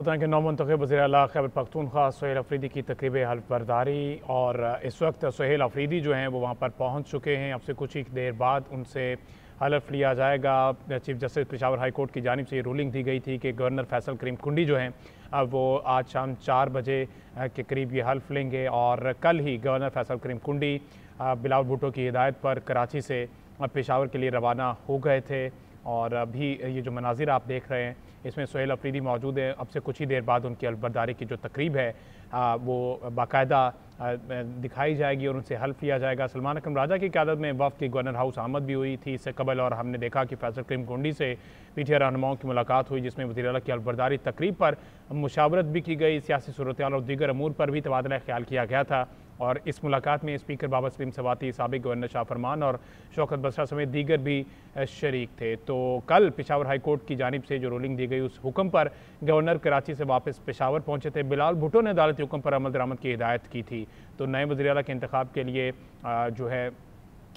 बताएं कि नौमुंतखब वज़ीर आला खैबर पख्तूनख्वा सुहेल अफरीदी की तकरीब हल्फ बर्दारी और इस वक्त सुहेल अफरीदी जो हैं वो वहाँ पर पहुँच चुके हैं। अब से कुछ ही देर बाद उनसे हल्फ लिया जाएगा। Chief justice Peshawar high court की जानिब से ये रूलिंग दी गई थी कि गवर्नर फैसल करीम कुंडी जो हैं वो आज शाम 4 बजे के करीब ये हल्फ लेंगे और कल ही गवर्नर फैसल करीम कुंडी बिलावल भुट्टो की हिदायत पर कराची से पेशावर के लिए रवाना हो गए थे। और अभी ये जो मनाजिर आप देख रहे हैं इसमें सुहेल अफरीदी मौजूद है। अब से कुछ ही देर बाद उनकी हल्फ बर्दारी की जो तकरीब है वो बाकायदा दिखाई जाएगी और उनसे हल्फ लिया जाएगा। सलमान अकरम राजा की क़यादत में वफ़द की गवर्नर हाउस आमद भी हुई थी इससे कबल और हमने देखा कि फैसल करीम कुंडी से पीटीआई रहनुमाओं की मुलाकात हुई जिसमें वज़ीर आला की हल्फ बर्दारी तकरीब पर मुशावरत भी की गई। सियासी सूरत-ए-हाल और दीगर अमूर पर भी तबादला ख्याल किया गया था और इस मुलाकात में स्पीकर बाबा सलीम सवाती, साबिक गवर्नर शाह फरमान और शौकत बसरा समेत दीगर भी शरीक थे। तो कल पेशावर हाई कोर्ट की जानिब से जो रूलिंग दी गई उस हुक्म पर गवर्नर कराची से वापस पेशावर पहुंचे थे। बिलावल भुट्टो ने अदालती हुक्म पर अमल दरामद की हिदायत की थी। तो नए वज़ीर आला के इंतखाब के लिए जो है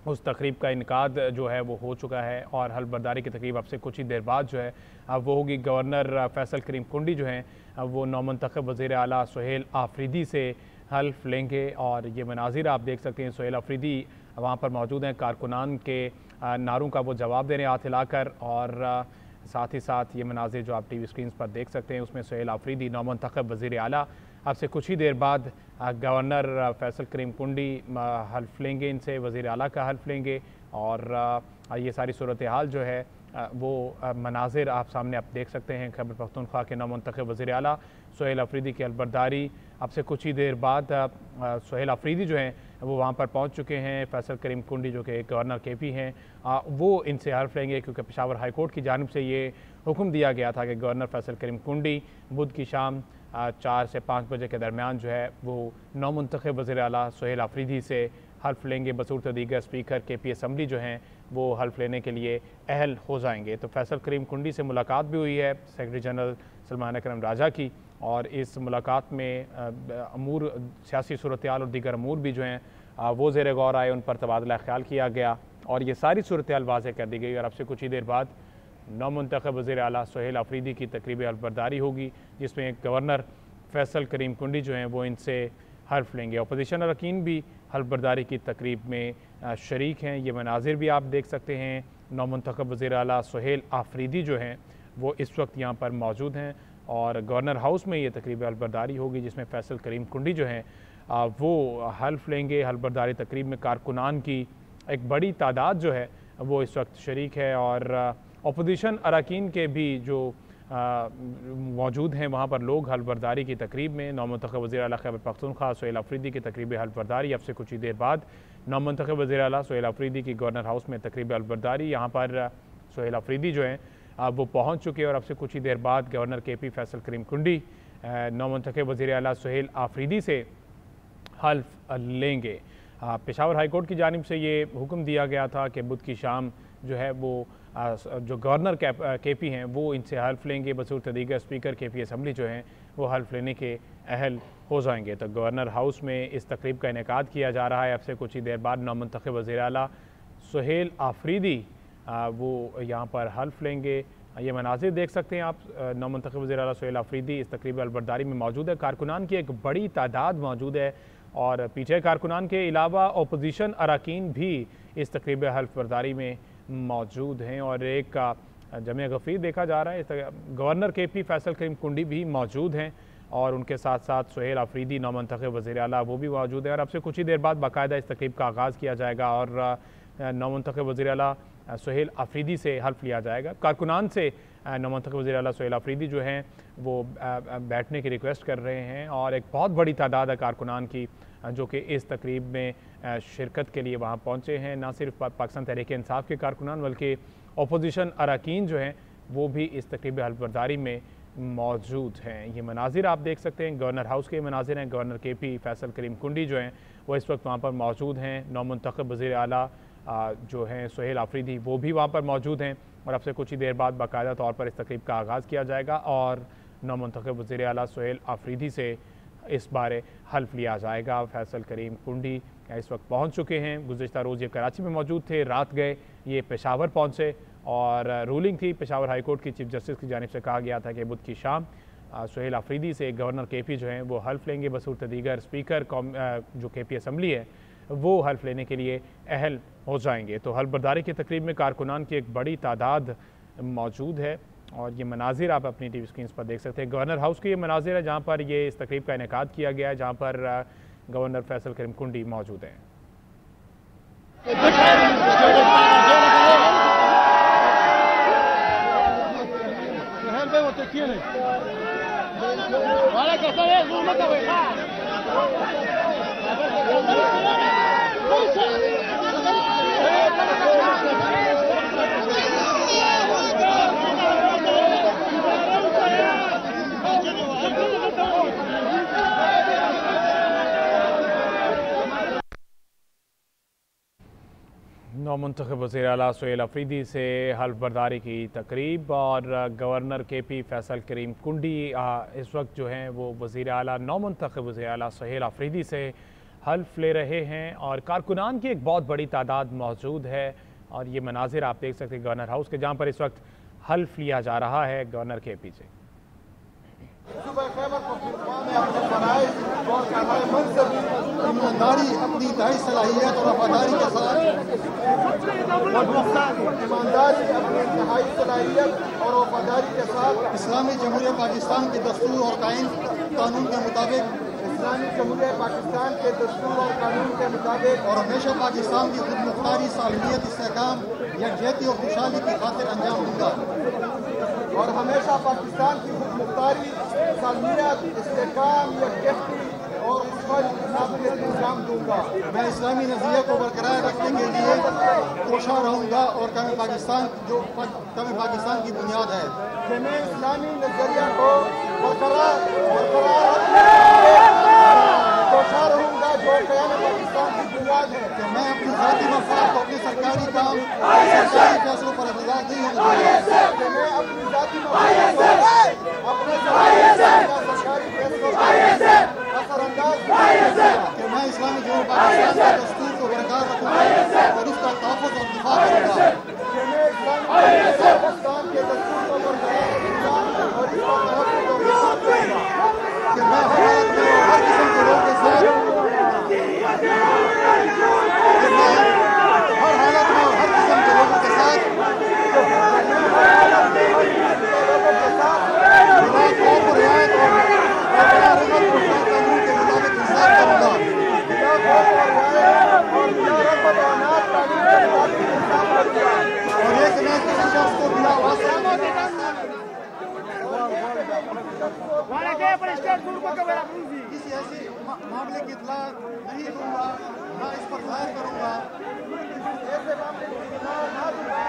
उस तकरीब का इनकाद जो है वो हो चुका है और हल्फ बर्दारी की तकरीब अब से कुछ ही देर बाद जो है वो होगी। गवर्नर फैसल करीम कुंडी जो हैं वो नौमुंतखब वज़ीर आला सुहेल आफरीदी से हल्फ लेंगे और ये मनाजिर आप देख सकते हैं। सुहेल अफरीदी वहाँ पर मौजूद हैं, कारकुनान के नारों का वो जवाब दे रहे हैं हाथ हिलाकर और साथ ही साथ ये मनाजिर जो आप टीवी स्क्रीन पर देख सकते हैं उसमें सुहेल अफरीदी नौमुंतखब वज़ीर आला अब से कुछ ही देर बाद गवर्नर फैसल करीम कुंडी हल्फ लेंगे, इनसे वज़ीर आला का हल्फ लेंगे और ये सारी सूरत हाल जो है वो मनाजिर आप सामने आप देख सकते हैं। खैबर पख्तूनख्वा के नौमुंतखब वज़ीर आला सुहेल अफरीदी की हल्फ बर्दारी अब से कुछ ही देर बाद सुहेल अफरीदी जो हैं वो वहाँ पर पहुँच चुके हैं। फैसल करीम कुंडी जो कि गवर्नर KP हैं वो इनसे हल्फ लेंगे क्योंकि पेशावर हाई कोर्ट की जानिब से ये हुक्म दिया गया था कि गवर्नर फैसल करीम कुंडी बुध की शाम 4 से 5 बजे के दरमियान जो है वो नौमुंतखब वज़ीर आला सुहेल अफरीदी से हल्फ लेंगे। बसूरत दीगर स्पीकर KP असम्बली जो हैं वो हल्फ लेने के लिए अहल हो जाएंगे। तो फैसल करीम कुंडी से मुलाकात भी हुई है सेक्रेटरी जनरल सलमान अकरम राजा की और इस मुलाकात में अमूर सियासी सूरत-ए-हाल और दीगर अमूर भी जो हैं वो ज़ेर गौर आए, उन पर तबादला ख्याल किया गया और ये सारी सूरत-ए-हाल वाज़ेह कर दी गई। और अब से कुछ ही देर बाद नौमुंतखब वज़ीर आला सुहेल अफरीदी की तकरीब हल्फ बर्दारी होगी जिसमें गवर्नर फैसल करीम कुंडी जो हैं वो इनसे हल्फ लेंगे। अपोजिशन अरकान भी हल्फ बर्दारी की तकरीब में शरीक हैं। ये मनाजिर भी आप देख सकते हैं। नौमुंतखब वज़ीर आला सुहेल अफरीदी जो हैं वो इस वक्त यहाँ पर मौजूद हैं और गवर्नर हाउस में ये तकरीब हल्फ बर्दारी होगी जिसमें फैसल करीम कुंडी जो हैं वो हल्फ लेंगे। हल्फ बर्दारी तकरीब में कारकुनान की एक बड़ी तादाद जो है वो इस वक्त शरीक है और अपोजिशन अरकान के भी जो मौजूद हैं वहाँ पर लोग हल्फ बर्दारी की तकरीब में। नौमुंतखब वज़ीर आला खैबर पख्तूनख्वा सुहेल अफरीदी की तकरीब हल्फ बर्दारी अब से कुछ ही देर बाद नौमुंतखब वज़ीर आला सुहेल अफरीदी की गवर्नर हाउस में तकरीब हल्फ बर्दारी। यहाँ पर सुहेल अफरीदी जो हैं वो पहुँच चुके हैं और अब से कुछ ही देर बाद गवर्नर KP फैसल करीम कुंडी नौमुंतखब वज़ीर आला सुहेल अफरीदी से हल्फ लेंगे। पेशावर हाई कोर्ट की जानिब से ये हुक्म दिया गया था कि बुध की शाम जो है वो जो गवर्नर KP हैं वो इनसे हल्फ लेंगे। बसूरत दीगर स्पीकर KP असम्बली जो हैं वो हल्फ लेने के अहल हो जाएंगे। तो गवर्नर हाउस में इस तकरीब का इनेकाद किया जा रहा है। अब से कुछ ही देर बाद नौमुंतखब वज़ीर आला सुहेल अफरीदी वो यहाँ पर हल्फ लेंगे। ये मनाजिर देख सकते हैं आप। नौमुंतखब वज़ीर आला सुहेल अफरीदी इस तकरीब हल्फ बर्दारी में मौजूद है। कारकुनान की एक बड़ी तादाद मौजूद है और PTI कारकुनान के अलावा अपोजिशन अरकान भी इस तकरीब हल्फ बर्दारी में मौजूद हैं और एक जमे गफ़ीर देखा जा रहा है। गवर्नर KP फैसल करीम कुंडी भी मौजूद हैं और उनके साथ साथ सुहेल अफरीदी नौमुंतखब वज़ीर आला वो भी मौजूद है और अब से कुछ ही देर बाद बाकायदा इस तकरीब का आगाज़ किया जाएगा और नौमुंतखब वज़ीर आला सुहेल अफरीदी से हल्फ लिया जाएगा। कारकुनान से नौमुंतखब वज़ीर आला सुहेल अफरीदी जो हैं वो बैठने की रिक्वेस्ट कर रहे हैं और एक बहुत बड़ी तादाद है कारकुनान की जो कि इस तकरीब में शिरकत के लिए वहाँ पहुँचे हैं। ना सिर्फ पाकिस्तान तहरीक इंसाफ के कारकुनान बल्कि अपोजिशन अरकान जो हैं वो भी इस तकरीब हल्फ बर्दारी में मौजूद हैं। ये मनाजिर आप देख सकते हैं, गवर्नर हाउस के मनाजिर हैं। गवर्नर KP फैसल करीम कुंडी जो हैं वो इस वक्त वहाँ पर मौजूद हैं। नौमुंतखब वज़ीर आला जो हैं सुहेल अफरीदी वो भी वहाँ पर मौजूद हैं और अब से कुछ ही देर बाद बाकायदा तौर पर इस तकरीब का आगाज़ किया जाएगा और नौमुंतखब वज़ीर आला सुहेल अफरीदी से इस बारे हल्फ लिया जाएगा। फैसल करीम कुंडी इस वक्त पहुँच चुके हैं। गुज़िश्ता रोज़ ये कराची में मौजूद थे, रात गए ये पेशावर पहुँचे और रूलिंग थी पेशावर हाई कोर्ट की चीफ जस्टिस की जानिब से कहा गया था कि बुध की शाम सुहेल आफरीदी से गवर्नर KP जो हैं वो हल्फ लेंगे। बसूरत दीगर स्पीकर जो KP असम्बली है वो हल्फ लेने के लिए अहल हो जाएंगे। तो हल्फ बर्दारी की तकरीब में कारकुनान की एक बड़ी तादाद मौजूद है और ये मनाजिर आप अपनी TV स्क्रीन पर देख सकते हैं। गवर्नर हाउस के ये मनाजिर है जहाँ पर ये इस तकरीब का इनेकाद किया गया है, जहाँ पर गवर्नर फैसल करीम कुंडी मौजूद हैं। नौमुंतखब वज़ीर आला सुहेल आफरीदी से हल्फ बर्दारी की तकरीब और गवर्नर KP फैसल करीम कुंडी इस वक्त जो हैं वो वज़ीर आला नौमुंतखब वज़ीर आला सुहेल आफरीदी से हल्फ ले रहे हैं और कारकुनान की एक बहुत बड़ी तादाद मौजूद है। और ये मनाजिर आप देख सकते हैं गवर्नर हाउस के, जहाँ पर इस वक्त हल्फ लिया जा रहा है गवर्नर KP से। ईमानदारी, अपनी इंतहाई सलाहियत और वफादारी के साथ ईमानदारी, अपनी इंतहाई सलाहियत और वफादारी के साथ इस्लामी जमहूरिया पाकिस्तान के दस्तूर और कानून के मुताबिक इस्लामी जमहूरिया पाकिस्तान के दस्तूर और कानून के मुताबिक और हमेशा पाकिस्तान की खुद मुख्तारी, सालमियत, इस्तेहकाम, यकजहती और खुशहाली की खातिर अंजाम दूंगा और हमेशा पाकिस्तान की खुद मुख्तारी, सालमियत, इस्तेहकाम, यकजहती और अंजाम दूंगा। मैं इस्लामी नज़रिया को बरकरार रखने के लिए कोशा रहूँगा और कौम पाकिस्तान की बुनियाद है कि मैं इस्लामी नज़रिया को बरकरार कोशा रहूँगा जो क़याम पाकिस्तान की बुनियाद है कि मैं अपनी ज़ाती मफाद को अपने सरकारी काम, सरकारी फैसलों पर इंतजार नहीं होगा कि मैं अपनी ज़ाती मफाद को अपने सरकारी फैसलों पर असरअंदाज कि मैं इस्लामी जमहूरिया पाकिस्तान के दस्तूर को बरकरार रखूँगा और उसका तहफ़्फ़ुज़ और दिफा करूँगा कि मैं इस्लामी पाकिस्तान के दस्तूर को बरकरार रखूँगा और इसका तहफ़्फ़ुज़ और दिफा करूँगा कि मैं हर हालत में और हर किस्म के लोगों के साथ किसी ऐसे मामले की इत्तला नहीं दूंगा, ना इस पर जाहिर करूंगा, ऐसे मामले की इत्तला ना दूंगा,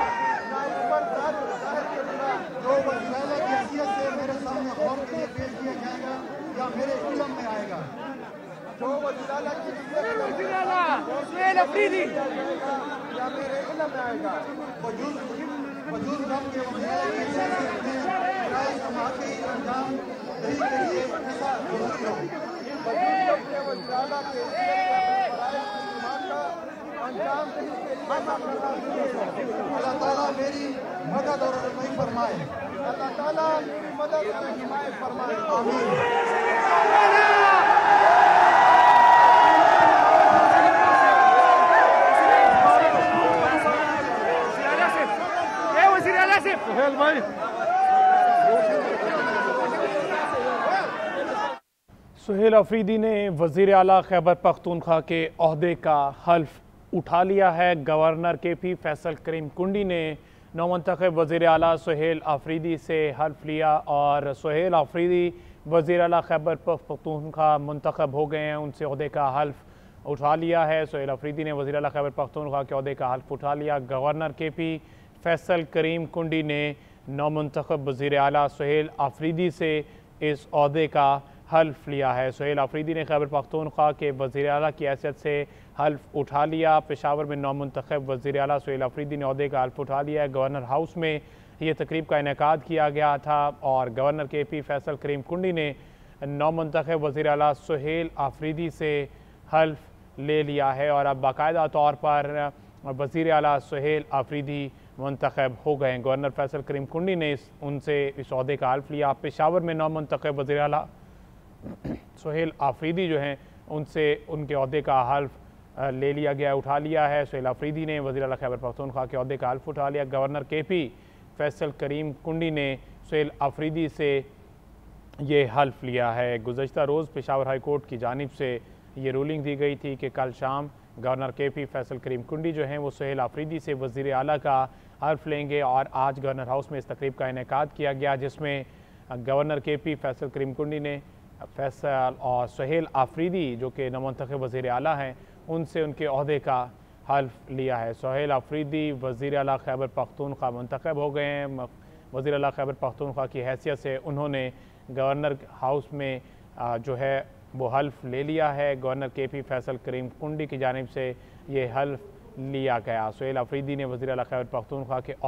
ना इस पर जाहिर करूंगा जो वज़ीर आला की हैसियत से मेरे सामने गौर के लिए पेश किया जाएगा या मेरे इल्म में आएगा। जो वज़ीर आला की सुहेल आफरीदी या मेरे इल्म में आएगा वजूद रब के वज़ीर आला की हैसियत से राय समाअत के अंजाम दही के लिए ऐसा जरूरी हो। अल्लाह ताला मेरी मदद और रहनुमाई फरमाए। अल्लाह ताला मेरी मदद और रहनुमाई फरमाए। आमीन। सुहेल भाई सुहेल आफरीदी ने वज़ीर आला खैबर पख्तूनख्वा के ओहदे का हल्फ उठा लिया है। गवर्नर KP फैसल करीम कुंडी ने नौमुंतखब वज़ीर आला सुहेल आफरीदी से हल्फ लिया और सुहेल आफरीदी वज़ीर आला खैबर पख्तूनख्वा मुंतखब हो गए हैं, उनसे ओहदे का हल्फ उठा लिया है। सुहेल आफरीदी ने वज़ीर आला खैबर पख्तूनख्वा के ओहदे का हल्फ उठा लिया। गवर्नर KP फैसल करीम कुंडी ने नौमुंतखब वज़ीर आला सुहेल आफरीदी से इस ओहदे का हल्फ लिया है। सुहेल आफरीदी ने खैबर पख्तूनख्वा के वज़ीर आला की हैसियत से हल्फ उठा लिया। पेशावर में नौमुंतखब वज़ीर आला सुहेल आफरीदी ने ओहदे का हल्फ उठा लिया है। गवर्नर हाउस में ये तकरीब का इनेकाद किया गया था और गवर्नर KP फैसल करीम कुंडी ने नौमुंतखब वज़ीर आला सुहेल आफरीदी से हल्फ ले लिया है और अब बाकायदा तौर पर वज़ीर आला सुहेल आफरीदी मुंतखब हो गए हैं। गवर्नर फैसल करीम कुंडी ने उनसे इस ओहदे का हल्फ लिया। पेशावर में नौमुंतखब वज़ीर आला सुहेल आफरीदी जो हैं उनसे उनके ओहदे का हल्फ ले लिया गया, उठा लिया है। सुहेल आफरीदी ने वज़ीर आला खैबर पख्तूनख्वा के ओहदे का हल्फ उठा लिया। गवर्नर KP फैसल करीम कुंडी ने सुहेल आफरीदी से ये हल्फ लिया है। गुज़श्ता रोज़ पेशावर हाई कोर्ट की जानिब से ये रूलिंग दी गई थी कि कल शाम गवर्नर KP फैसल करीम कुंडी जो हैं वो सुहेल आफरीदी से वज़ीर आला का हल्फ लेंगे और आज गवर्नर हाउस में इस तकरीब का इनेकाद किया गया, जिसमें गवर्नर KP फैसल करीम कुंडी ने फैसल और सुहेल आफरीदी जो कि नौमुंतखब वज़ीर आला हैं उनसे उनके ओहदे का हल्फ लिया है। सुहेल आफरीदी वज़ीर आला खैबर पख्तूनख्वा मुंतखब हो गए हैं। वज़ीर आला खैबर पख्तूनख्वा की हैसियत से उन्होंने गवर्नर हाउस में जो है वो हल्फ ले लिया है। गवर्नर KP फैसल करीम कुंडी की जानिब से ये हल्फ लिया गया। सुहेल आफरीदी ने वज़ीर आला खैबर पख्तूनख्वा के